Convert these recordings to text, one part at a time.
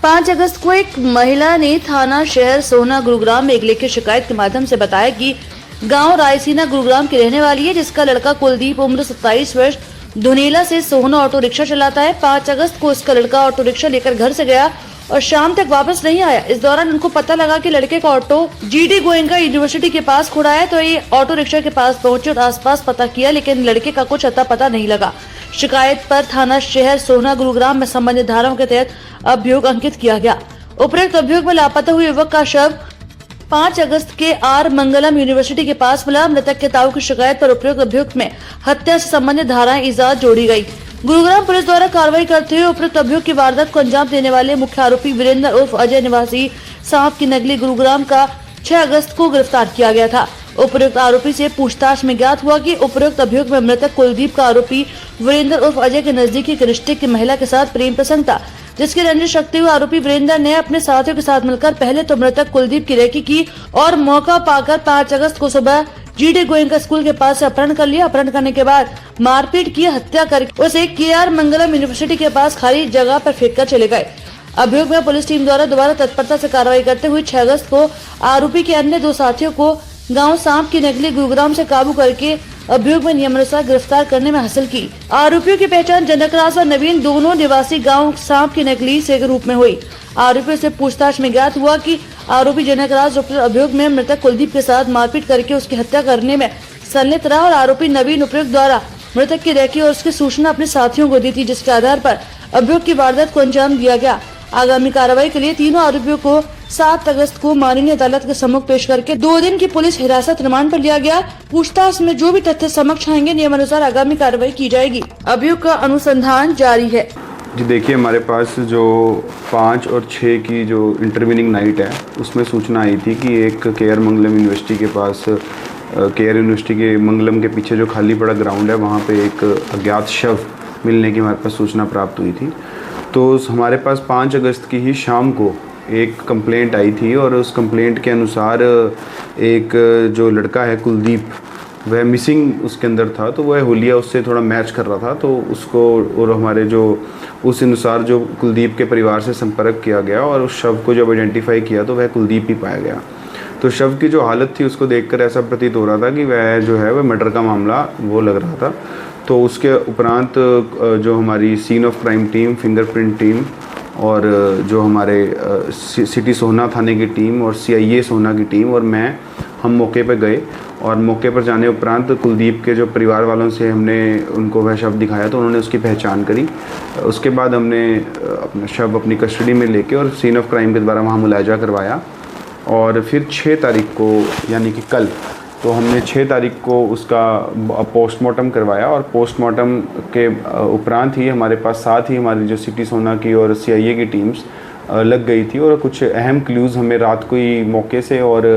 5 अगस्त को एक महिला ने थाना शहर सोहना गुरुग्राम में एक लिखित शिकायत के माध्यम से बताया कि गांव रायसीना गुरुग्राम की रहने वाली है, जिसका लड़का कुलदीप उम्र 27 वर्ष धुनेला से सोहना ऑटो रिक्शा चलाता है। 5 अगस्त को उसका लड़का ऑटो रिक्शा लेकर घर से गया और शाम तक वापस नहीं आया। इस दौरान उनको पता लगा कि लड़के का ऑटो जीडी गोयनका यूनिवर्सिटी के पास खड़ा है, तो ये ऑटो रिक्शा के पास पहुंचे और आसपास पता किया, लेकिन लड़के का कुछ अता पता नहीं लगा। शिकायत पर थाना शहर सोहना गुरुग्राम में संबंधित धाराओं के तहत अभियोग अंकित किया गया। उपरोक्त अभियोग में लापता हुए युवक का शव 5 अगस्त के आर मंगलम यूनिवर्सिटी के पास मिला। मृतक के ताऊ की शिकायत पर उपरोक्त अभियुक्त में हत्या से संबंधित धाराएं इजाद जोड़ी गई। गुरुग्राम पुलिस द्वारा कार्रवाई करते हुए उपरोक्त अभियोग की वारदात को अंजाम देने वाले मुख्य आरोपी वीरेंद्र उर्फ अजय निवासी सांप की नगली गुरुग्राम का 6 अगस्त को गिरफ्तार किया गया था। उपरोक्त आरोपी से पूछताछ में ज्ञात हुआ कि उपरोक्त अभियोग में मृतक कुलदीप का आरोपी वीरेंद्र उर्फ अजय के नजदीकी के रिश्ते की महिला के साथ प्रेम प्रसंग था, जिसकी रंजिश रखते हुए आरोपी वीरेंद्र ने अपने साथियों के साथ मिलकर पहले तो मृतक कुलदीप की रेकी की और मौका पाकर 5 अगस्त को सुबह जीडी गोयनका स्कूल के पास से अपहरण कर लिया। अपहरण करने के बाद मारपीट की, हत्या करके उसे केआर मंगलम यूनिवर्सिटी के पास खाली जगह पर फेंक कर चले गए। अभियोग में पुलिस टीम द्वारा दोबारा तत्परता से कार्रवाई करते हुए 6 अगस्त को आरोपी के अन्य 2 साथियों को गांव सांप की नगली गुरुग्राम से काबू करके अभियोग में नियमानुसार गिरफ्तार करने में हासिल की। आरोपियों की पहचान जनकराज और नवीन दोनों निवासी गांव सांप की नगली से रूप में हुई। आरोपियों से पूछताछ में ज्ञात हुआ कि आरोपी जनकराज अभियोग में मृतक कुलदीप के साथ मारपीट करके उसकी हत्या करने में संलिप्त रहा और आरोपी नवीन उपयुक्त द्वारा मृतक की रेकी और उसकी सूचना अपने साथियों को दी थी, जिसके आधार पर अभियोग की वारदात को अंजाम दिया गया। आगामी कार्रवाई के लिए तीनों आरोपियों को 7 अगस्त को माननीय अदालत के सम्मुख पेश करके 2 दिन की पुलिस हिरासत रिमांड पर लिया गया। पूछताछ में जो भी तथ्य समक्ष आएंगे नियमानुसार आगामी कार्रवाई की जाएगी। अभियोग का अनुसंधान जारी है। जी देखिए, हमारे पास जो 5 और 6 की जो इंटरवीनिंग नाइट है उसमें सूचना आई थी कि एक केआर मंगलम यूनिवर्सिटी के पास, केआर यूनिवर्सिटी के मंगलम के पीछे जो खाली पड़ा ग्राउंड है वहाँ पे एक अज्ञात शव मिलने की हमारे पास सूचना प्राप्त हुई थी। तो हमारे पास 5 अगस्त की ही शाम को एक कंप्लेंट आई थी और उस कंप्लेंट के अनुसार एक जो लड़का है कुलदीप, वह मिसिंग उसके अंदर था। तो वह होलिया उससे थोड़ा मैच कर रहा था, तो उसको और हमारे जो उस अनुसार जो कुलदीप के परिवार से संपर्क किया गया और उस शव को जब आइडेंटिफाई किया तो वह कुलदीप ही पाया गया। तो शव की जो हालत थी उसको देखकर ऐसा प्रतीत हो रहा था कि वह जो है वह मर्डर का मामला वो लग रहा था। तो उसके उपरांत जो हमारी scene of crime team, fingerprint team और जो हमारे सिटी सोहना थाने की टीम और CIA सोहना की टीम और मैं, हम मौके पर गए और मौके पर जाने उपरांत कुलदीप के जो परिवार वालों से हमने उनको वह शव दिखाया तो उन्होंने उसकी पहचान करी। उसके बाद हमने अपना शव अपनी कस्टडी में लेके और सीन ऑफ क्राइम के द्वारा वहाँ मुलायजा करवाया और फिर 6 तारीख को यानी कि कल, तो हमने 6 तारीख को उसका पोस्टमार्टम करवाया और पोस्टमार्टम के उपरांत ही हमारे पास साथ ही हमारी जो सिटी सोहना की और CIA की टीम्स लग गई थी और कुछ अहम क्लूज़ हमें रात को ही मौके से और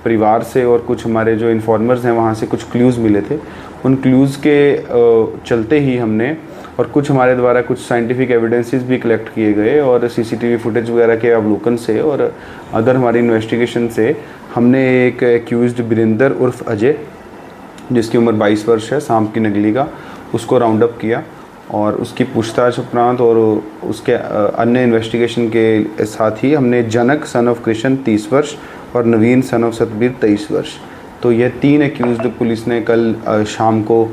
परिवार से और कुछ हमारे जो इन्फॉर्मर्स हैं वहाँ से कुछ क्लूज़ मिले थे। उन क्लूज़ के चलते ही हमने और कुछ हमारे द्वारा कुछ साइंटिफिक एविडेंसेस भी कलेक्ट किए गए और CCTV फुटेज वगैरह के अवलोकन से और अदर हमारी इन्वेस्टिगेशन से हमने एक एक्यूज्ड वीरेंद्र उर्फ अजय, जिसकी उम्र 22 वर्ष है, सांप की नगली का, उसको राउंड अप किया और उसकी पूछताछ उपरांत और उसके अन्य इन्वेस्टिगेशन के साथ ही हमने जनक सन ऑफ कृष्ण 30 वर्ष और नवीन सन ऑफ सतबीर 23 वर्ष, तो यह 3 एक्यूज्ड पुलिस ने कल शाम को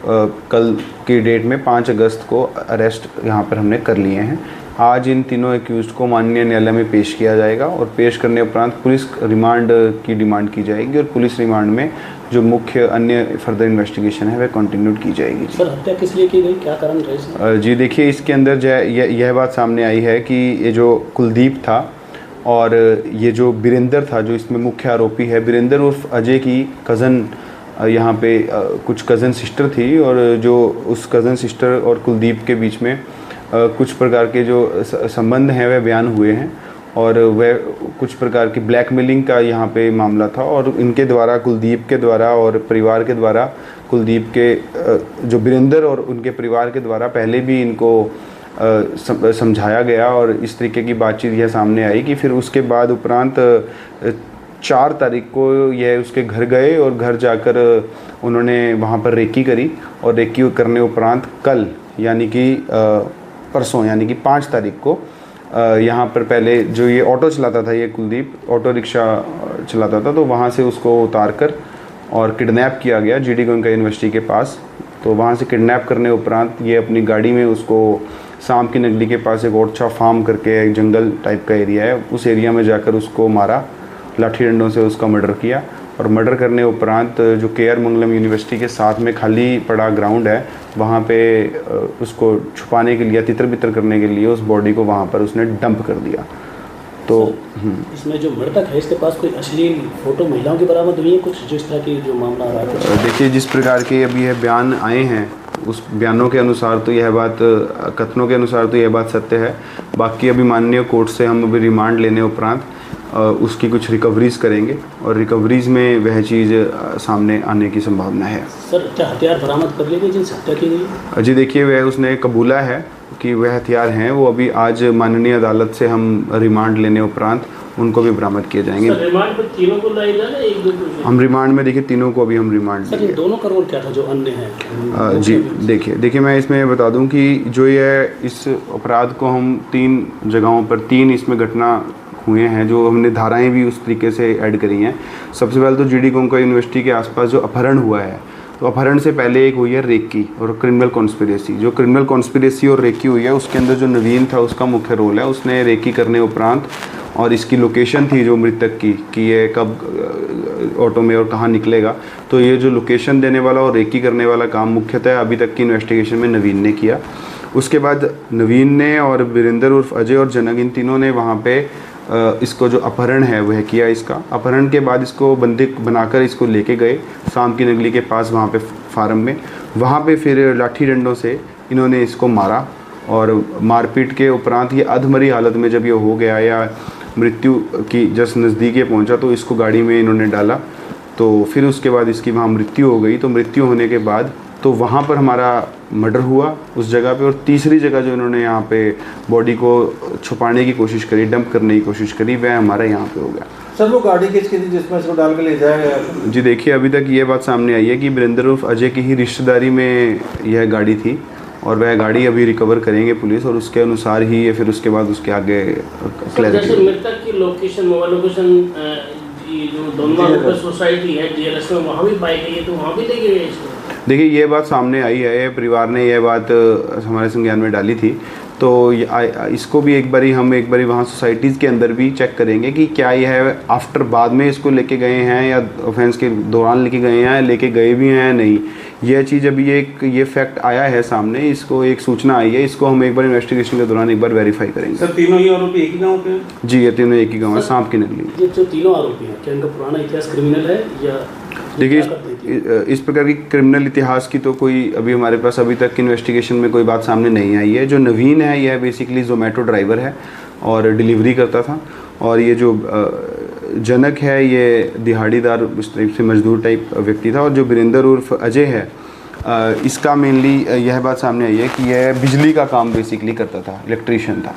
कल की डेट में 5 अगस्त को अरेस्ट यहाँ पर हमने कर लिए हैं। आज इन तीनों एक्यूज्ड को माननीय न्यायालय में पेश किया जाएगा और पेश करने उपरांत पुलिस रिमांड की डिमांड की जाएगी और पुलिस रिमांड में जो मुख्य अन्य फर्दर इन्वेस्टिगेशन है वह कंटिन्यूड की जाएगी। सर, हत्या किस लिए की गई, क्या कारण रहे? जी देखिए, इसके अंदर यह बात सामने आई है कि ये जो कुलदीप था और ये जो वीरेंद्र था, जो इसमें मुख्य आरोपी है, वीरेंद्र उर्फ अजय की कज़न, यहाँ पे कुछ कज़न सिस्टर थी और जो उस कज़न सिस्टर और कुलदीप के बीच में कुछ प्रकार के जो संबंध हैं वह बयान हुए हैं और वह कुछ प्रकार की ब्लैकमेलिंग का यहाँ पे मामला था और इनके द्वारा, कुलदीप के द्वारा और परिवार के द्वारा, कुलदीप के जो वीरेंद्र और उनके परिवार के द्वारा पहले भी इनको समझाया गया और इस तरीके की बातचीत यह सामने आई कि फिर उसके बाद उपरांत 4 तारीख को यह उसके घर गए और घर जाकर उन्होंने वहाँ पर रेकी करी और रेकी करने उपरांत कल यानी कि परसों यानी कि 5 तारीख को यहाँ पर पहले जो ये ऑटो चलाता था, ये कुलदीप ऑटो रिक्शा चलाता था, तो वहाँ से उसको उतार कर और किडनैप किया गया जीडी गोयनका यूनिवर्सिटी के पास। तो वहाँ से किडनैप करने उपरांत ये अपनी गाड़ी में उसको शाम की नगरी के पास एक ओरछा फार्म करके एक जंगल टाइप का एरिया है, उस एरिया में जाकर उसको मारा, लाठी डंडों से उसका मर्डर किया। और मर्डर करने उपरांत जो केआर मंगलम यूनिवर्सिटी के साथ में खाली पड़ा ग्राउंड है, वहाँ पे उसको छुपाने के लिए, तितर बितर करने के लिए उस बॉडी को वहाँ पर उसने डंप कर दिया। तो इसमें जो मृतक है इसके पास कोई अश्लील फोटो महिलाओं की बरामद हुई है कुछ, जो इस तरह की जो मामला आ रहा है? देखिए, जिस प्रकार के अभी यह बयान आए हैं, उस बयानों के अनुसार तो यह बात, कथनों के अनुसार तो यह बात सत्य है। बाकी अभी माननीय कोर्ट से हम अभी रिमांड लेने उपरांत उसकी कुछ रिकवरीज करेंगे और रिकवरीज में वह चीज़ सामने आने की संभावना है। सर, क्या हथियार बरामद कर लिए गए जिनसे हत्या की गई? जी देखिए, वह उसने कबूला है कि वह हथियार हैं। वो अभी आज माननीय अदालत से हम रिमांड लेने उपरांत उनको भी बरामद किए जाएंगे। सर, रिमांड में तीनों को लाए जाना, एक दो को? हम रिमांड में, देखिए, तीनों को अभी हम रिमांड सर, इन दोनों का रोल क्या था जो अन्य है? जी देखिए मैं इसमें बता दूं कि जो ये इस अपराध को हम 3 जगहों पर 3 इसमें घटना हुए हैं, जो हमने धाराएं भी उस तरीके से ऐड करी हैं। सबसे पहले तो जीडी गोयनका यूनिवर्सिटी के आसपास जो अपहरण हुआ है, तो अपहरण से पहले एक हुई है रेकी और क्रिमिनल कॉन्स्पिरेसी। जो क्रिमिनल कॉन्स्पिरेसी और रेकी हुई है, उसके अंदर जो नवीन था उसका मुख्य रोल है। उसने रेकी करने उपरांत, और इसकी लोकेशन थी जो मृतक की कि ये कब ऑटो में और कहाँ निकलेगा, तो ये जो लोकेशन देने वाला और रेकी करने वाला काम मुख्यतः अभी तक की इन्वेस्टिगेशन में नवीन ने किया। उसके बाद नवीन ने और वीरेंद्र उर्फ अजय और जनक, इन तीनों ने वहाँ पे इसको जो अपहरण है वह किया। इसका अपहरण के बाद इसको बंदिक बनाकर इसको लेके गए शाम की नगरी के पास, वहाँ पे फार्म में। वहाँ पे फिर लाठी डंडों से इन्होंने इसको मारा और मारपीट के उपरांत ये अधमरी हालत में जब ये हो गया या मृत्यु की जस्ट नज़दीक पहुंचा, तो इसको गाड़ी में इन्होंने डाला। तो फिर उसके बाद इसकी वहाँ मृत्यु हो गई। तो मृत्यु होने के बाद तो वहाँ पर हमारा मर्डर हुआ उस जगह पे। और तीसरी जगह जो इन्होंने यहाँ पे बॉडी को छुपाने की कोशिश करी, डंप करने की कोशिश करी, वह हमारा यहाँ पे हो गया। सर, वो गाड़ी किसकी थी जिसमें इसको डाल के ले जाया गया? जी देखिए, अभी तक ये बात सामने आई है कि वीरेंद्र उर्फ अजय की ही रिश्तेदारी में यह गाड़ी थी और वह गाड़ी अभी रिकवर करेंगे पुलिस, और उसके अनुसार ही ये फिर उसके बाद उसके आगे क्लैरिटी। जैसे मृतक की लोकेशन, मोबाइल लोकेशन जो दोनों सोसाइटी है डीएलएस में, वहाँ भी पाई गई है, तो वहाँ भी लेके गए इसको? देखिए, ये बात सामने आई है, परिवार ने यह बात हमारे संज्ञान में डाली थी। तो इसको भी एक बारी वहाँ सोसाइटीज़ के अंदर भी चेक करेंगे कि क्या यह आफ्टर बाद में इसको लेके गए हैं या ऑफेंस के दौरान लेके गए हैं, लेके गए भी हैं या नहीं। यह चीज़ अभी ये फैक्ट आया है सामने, इसको एक सूचना आई है, इसको हम एक बार इन्वेस्टिगेशन के दौरान एक बार वेरीफाई करेंगे। सर, तीनों ही आरोपी एक ही गाँव के हैं? जी, ये तीनों एक ही गाँव है, सांप की नगरी। ये जो तीनों आरोपी हैं, क्या इनका पुराना इतिहास क्रिमिनल है या? देखिए, इस प्रकार की क्रिमिनल इतिहास की तो कोई अभी हमारे पास अभी तक इन्वेस्टिगेशन में कोई बात सामने नहीं आई है। जो नवीन है, यह बेसिकली जोमेटो ड्राइवर है और डिलीवरी करता था। और ये जो जनक है, ये दिहाड़ीदार इस टाइप से मजदूर टाइप व्यक्ति था। और जो वीरेंद्र उर्फ अजय है, इसका मेनली यह बात सामने आई है कि यह बिजली का काम बेसिकली करता था, इलेक्ट्रीशियन था।